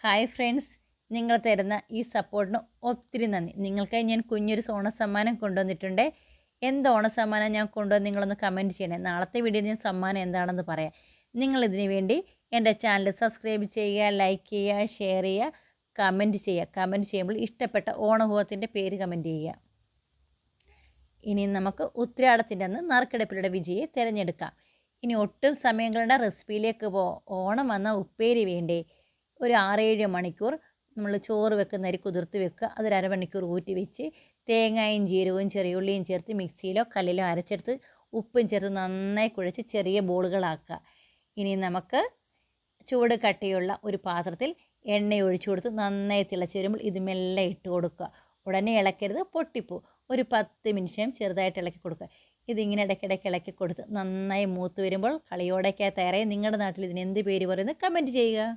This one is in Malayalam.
ഹായ് ഫ്രണ്ട്സ്, നിങ്ങൾ തരുന്ന ഈ സപ്പോർട്ടിന് ഒത്തിരി നന്ദി. നിങ്ങൾക്കായി ഞാൻ കുഞ്ഞൊരു ഓണസമ്മാനം കൊണ്ടുവന്നിട്ടുണ്ട്. എന്ത് ഓണസമ്മാനം ഞാൻ കൊണ്ടുവന്ന് നിങ്ങളൊന്ന് കമൻറ്റ് ചെയ്യണേ. നാളത്തെ വീഡിയോയിൽ ഞാൻ സമ്മാനം എന്താണെന്ന് പറയാം. നിങ്ങളിതിനു വേണ്ടി എൻ്റെ ചാനൽ സബ്സ്ക്രൈബ് ചെയ്യുക, ലൈക്ക് ചെയ്യുക, ഷെയർ ചെയ്യുക, കമൻറ്റ് ചെയ്യുക. കമൻറ്റ് ചെയ്യുമ്പോൾ ഇഷ്ടപ്പെട്ട ഓണഭോഗത്തിൻ്റെ പേര് കമൻറ്റ് ചെയ്യുക. ഇനി നമുക്ക് ഉത്രാടത്തിൻ്റെ അന്ന് നറുക്കെടുപ്പിലൂടെ വിജയിയെ തിരഞ്ഞെടുക്കാം. ഇനി ഒട്ടും സമയങ്ങളുടെ റെസിപ്പിയിലേക്ക് ഓണം വന്ന ഉപ്പേരി വേണ്ടേ? ഒരു 6-7 മണിക്കൂർ നമ്മൾ ചോറ് വെക്കുന്ന അരി കുതിർത്ത് വെക്കുക. അതൊരു അരമണിക്കൂർ ഊറ്റി വെച്ച് തേങ്ങയും ജീരകവും ചെറിയുള്ളിയും ചേർത്ത് മിക്സിയിലോ കല്ലിലോ അരച്ചെടുത്ത് ഉപ്പും ചേർത്ത് നന്നായി കുഴച്ച് ചെറിയ ബോളുകളാക്കുക. ഇനി നമുക്ക് ചൂട് കട്ടിയുള്ള ഒരു പാത്രത്തിൽ എണ്ണ ഒഴിച്ചു കൊടുത്ത് നന്നായി തിളച്ച് വരുമ്പോൾ ഇത് മെല്ലെ ഇട്ട് കൊടുക്കുക. ഉടനെ ഇളക്കരുത്, പൊട്ടിപ്പോ. ഒരു 10 നിമിഷം ചെറുതായിട്ട് ഇളക്കി കൊടുക്കുക. ഇതിങ്ങനെ ഇടയ്ക്കിടയ്ക്ക് ഇളക്കി കൊടുത്ത് നന്നായി മൂത്ത് വരുമ്പോൾ കളിയോടൊക്കെ തയ്യാറായി. നിങ്ങളുടെ നാട്ടിൽ ഇതിന് എന്ത് പേര് പറയുന്നത് കമൻറ്റ് ചെയ്യുക.